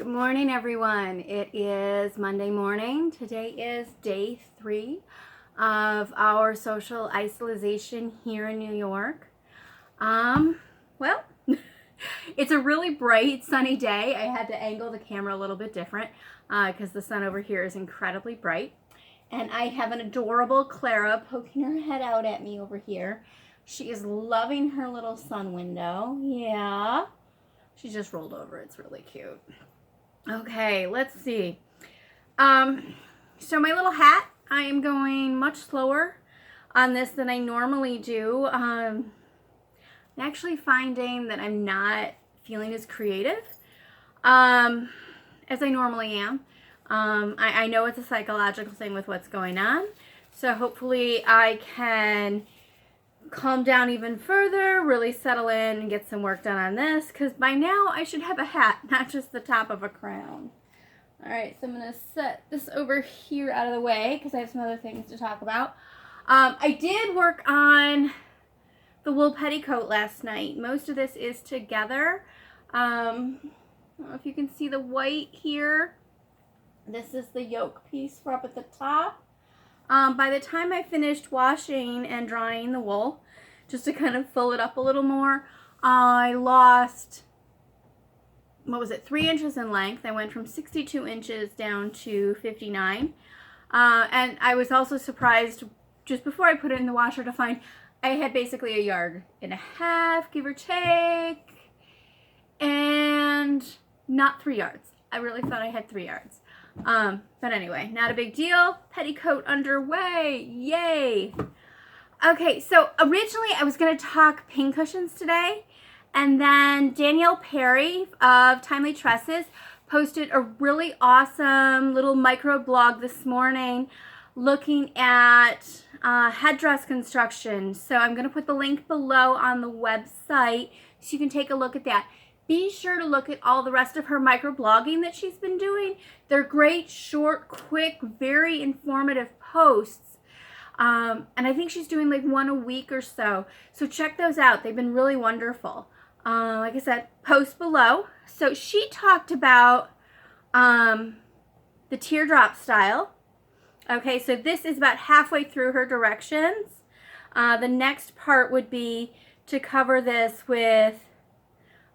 Good morning, everyone. It is Monday morning. Today is day 3 of our social isolation here in New York. Well, it's a really bright, sunny day. I had to angle the camera a little bit different because the sun over here is incredibly bright. And I have an adorable Clara poking her head out at me over here. She is loving her little sun window. Yeah. She just rolled over. It's really cute. Okay, let's see. So my little hat, I am going much slower on this than I normally do. I'm actually finding that I'm not feeling as creative as I normally am. I know it's a psychological thing with what's going on. So hopefully I can calm down even further, really settle in and get some work done on this, because by now I should have a hat, not just the top of a crown. All right, so I'm going to set this over here out of the way because I have some other things to talk about. I did work on the wool petticoat last night. Most of this is together. I don't know if you can see the white here. This is the yoke piece for up at the top. By the time I finished washing and drying the wool, just to kind of fill it up a little more, I lost, 3 inches in length. I went from 62 inches down to 59. And I was also surprised just before I put it in the washer to find I had basically 1.5 yards, give or take, and not 3 yards. I really thought I had 3 yards. But anyway, not a big deal. Petticoat underway. Yay. Okay, so originally I was going to talk pincushions today, and then Danielle Perry of Timely Tresses posted a really awesome little micro blog this morning looking at headdress construction. So I'm going to put the link below on the website so you can take a look at that. Be sure to look at all the rest of her microblogging that she's been doing. They're great, short, quick, very informative posts. And I think she's doing like one a week or so. So check those out. They've been really wonderful. Like I said, post below. So she talked about the teardrop style. Okay, so this is about halfway through her directions. The next part would be to cover this with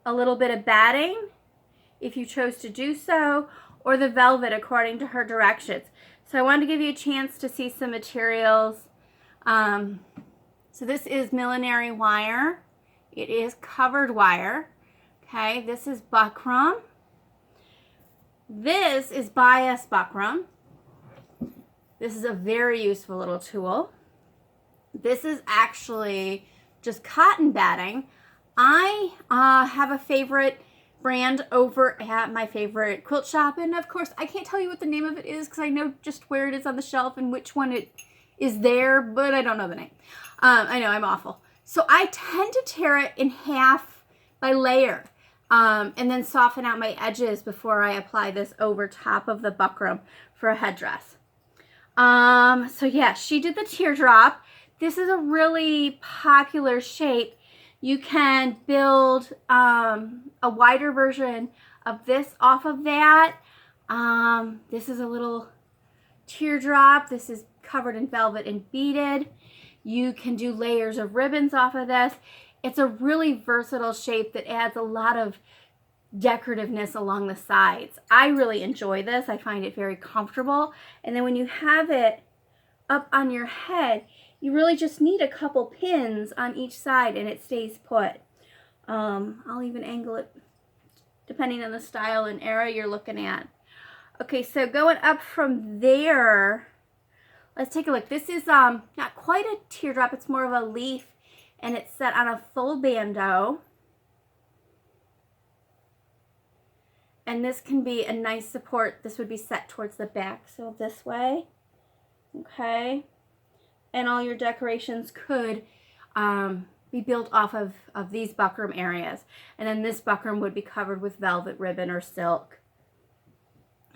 a little bit of batting, if you chose to do so, or the velvet according to her directions. So I wanted to give you a chance to see some materials. So this is millinery wire. It is covered wire. Okay, this is buckram. This is bias buckram. This is a very useful little tool. This is actually just cotton batting. I have a favorite brand over at my favorite quilt shop, and of course I can't tell you what the name of it is because I know just where it is on the shelf and which one it is there, but I don't know the name. I know I'm awful. So I tend to tear it in half by layer and then soften out my edges before I apply this over top of the buckram for a headdress. So yeah, she did the teardrop. This is a really popular shape. You can build a wider version of this off of that. This is a little teardrop. This is covered in velvet and beaded. You can do layers of ribbons off of this. It's a really versatile shape that adds a lot of decorativeness along the sides. I really enjoy this. I find it very comfortable. And then when you have it up on your head, you really just need a couple pins on each side and it stays put. I'll even angle it depending on the style and era you're looking at. Okay, so going up from there, let's take a look. This is not quite a teardrop, it's more of a leaf, and it's set on a full bandeau. And this can be a nice support. This would be set towards the back, so this way. Okay. And all your decorations could be built off of these buckram areas. And then this buckram would be covered with velvet ribbon or silk.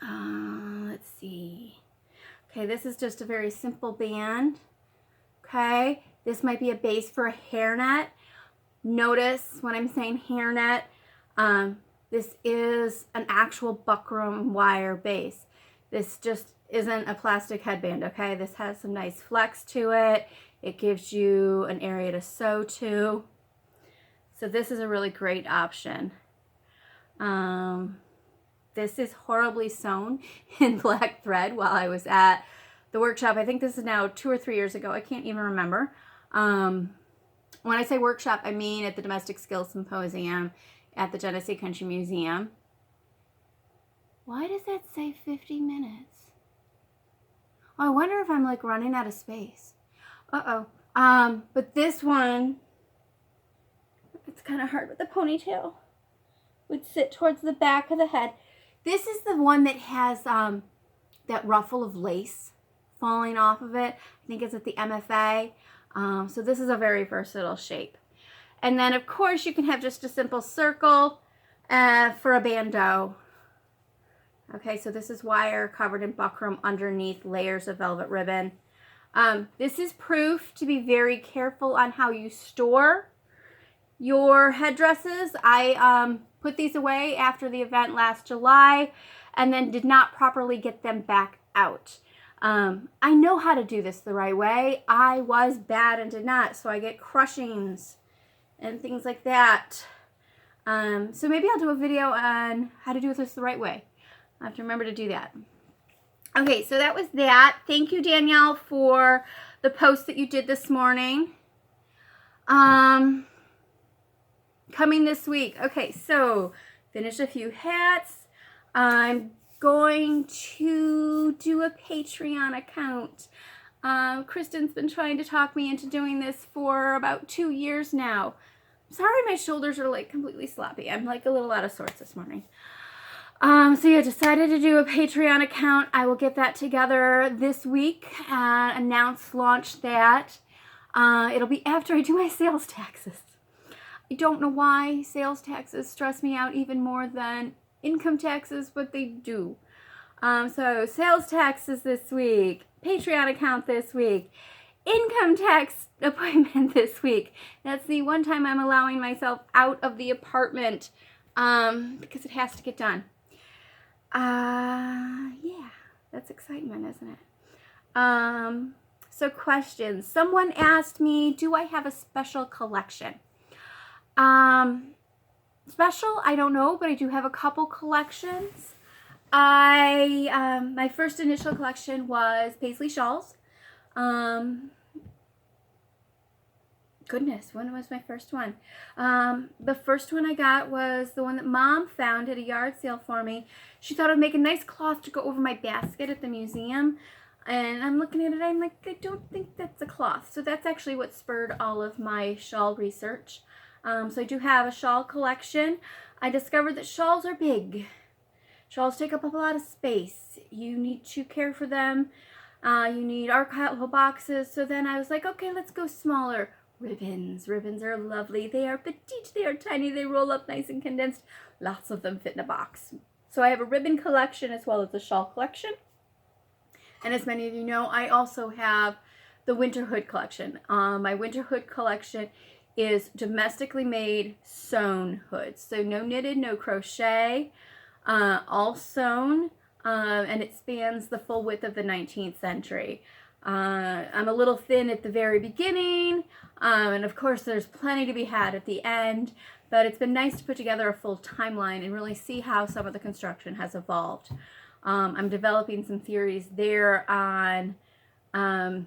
Let's see. Okay, this is just a very simple band. Okay, this might be a base for a hairnet. Notice when I'm saying hairnet, This is an actual buckram wire base. This just isn't a plastic headband, okay? This has some nice flex to it. It gives you an area to sew to. So this is a really great option. This is horribly sewn in black thread while I was at the workshop. I think this is now 2 or 3 years ago. I can't even remember. When I say workshop, I mean at the Domestic Skills Symposium at the Genesee Country Museum. Why does that say 50 minutes? Oh, I wonder if I'm like running out of space. Uh-oh. But this one, it's kind of hard with the ponytail. Would sit towards the back of the head. This is the one that has that ruffle of lace falling off of it. I think it's at the MFA. So this is a very versatile shape. And then of course you can have just a simple circle for a bandeau. Okay, so this is wire covered in buckram underneath layers of velvet ribbon. This is proof to be very careful on how you store your headdresses. I put these away after the event last July and then did not properly get them back out. I know how to do this the right way. I was bad and did not, so I get crushings and things like that. So maybe I'll do a video on how to do this the right way. I have to remember to do that. Okay, so that was that. Thank you, Danielle, for the post that you did this morning. Coming this week. Okay, so finished a few hats. I'm going to do a Patreon account. Kristen's been trying to talk me into doing this for about 2 years now. Sorry, my shoulders are like completely sloppy. I'm like a little out of sorts this morning. So yeah, decided to do a Patreon account. I will get that together this week and launch that. It'll be after I do my sales taxes. I don't know why sales taxes stress me out even more than income taxes, but they do. So sales taxes this week, Patreon account this week, income tax appointment this week. That's the one time I'm allowing myself out of the apartment because it has to get done. Yeah, that's excitement, isn't it? So questions. Someone asked me, do I have a special collection? Special, I don't know, but I do have a couple collections. My first initial collection was Paisley shawls. Goodness, when was my first one? The first one I got was the one that Mom found at a yard sale for me. She thought it would make a nice cloth to go over my basket at the museum. And I'm looking at it, I'm like, I don't think that's a cloth. So that's actually what spurred all of my shawl research. So I do have a shawl collection. I discovered that shawls are big. Shawls take up a lot of space. You need to care for them. You need archival boxes. So then I was like, okay, let's go smaller. Ribbons. Ribbons are lovely. They are petite. They are tiny. They roll up nice and condensed. Lots of them fit in a box. So I have a ribbon collection as well as a shawl collection. And as many of you know, I also have the winter hood collection. My winter hood collection is domestically made sewn hoods. So no knitted, no crochet, all sewn, and it spans the full width of the 19th century. I'm a little thin at the very beginning, and of course there's plenty to be had at the end, but it's been nice to put together a full timeline and really see how some of the construction has evolved. I'm developing some theories there on the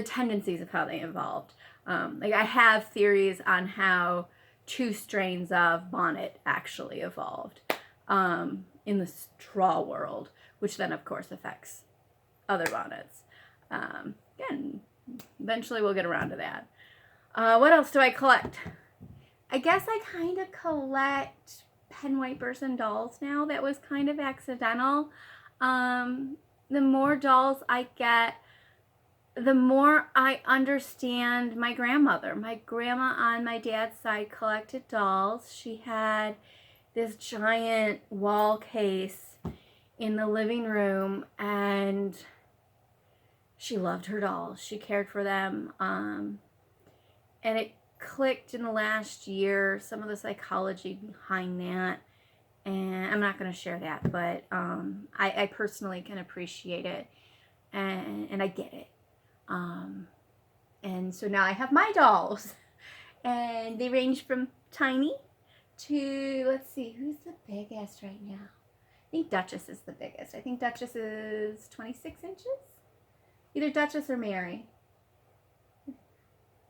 tendencies of how they evolved. Like I have theories on how 2 strains of bonnet actually evolved in the straw world, which then of course affects other bonnets. Again, eventually we'll get around to that. What else do I collect? I guess I kind of collect pen wipers and dolls now. That was kind of accidental. The more dolls I get, the more I understand my grandmother. My grandma on my dad's side collected dolls. She had this giant wall case in the living room, and she loved her dolls. She cared for them. And clicked in the last year, some of the psychology behind that. And I'm not going to share that, but I personally can appreciate it, and I get it. And so now I have my dolls, and they range from tiny to, let's see, who's the biggest right now? I think Duchess is the biggest. I think Duchess is 26 inches. Either Duchess or Mary. I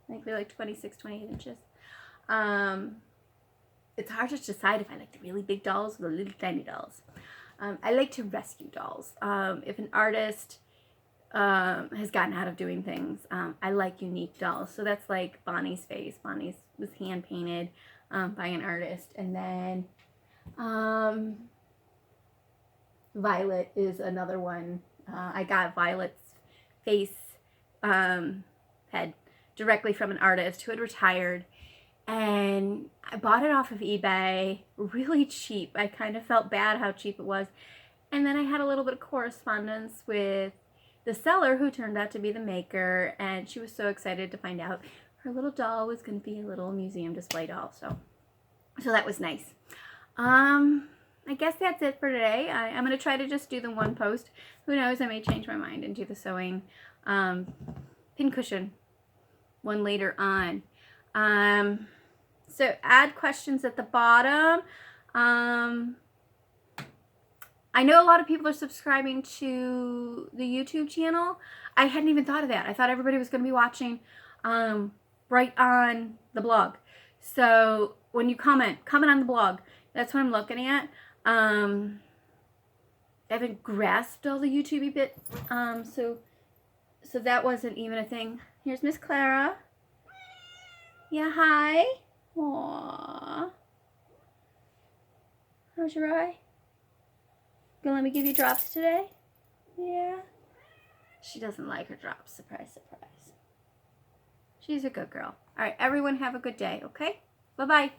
think they're like 26, 28 inches. It's hard to decide if I like the really big dolls or the little tiny dolls. I like to rescue dolls. If an artist has gotten out of doing things, I like unique dolls. So that's like Bonnie's face. Bonnie's was hand painted by an artist. And then Violet is another one. I got Violet's face head directly from an artist who had retired, and I bought it off of eBay really cheap. I kind of felt bad how cheap it was. And then I had a little bit of correspondence with the seller, who turned out to be the maker, and she was so excited to find out her little doll was going to be a little museum display doll. So that was nice. I guess that's it for today. I'm going to try to just do the one post. Who knows, I may change my mind and do the sewing pincushion one later on. So add questions at the bottom. I know a lot of people are subscribing to the YouTube channel. I hadn't even thought of that. I thought everybody was going to be watching right on the blog. So when you comment on the blog. That's what I'm looking at. I haven't grasped all the YouTube bit. So that wasn't even a thing. Here's Miss Clara. Yeah, hi. Aww. How's your eye? Gonna let me give you drops today? Yeah. She doesn't like her drops. Surprise, surprise. She's a good girl. All right, everyone have a good day, okay? Bye-bye.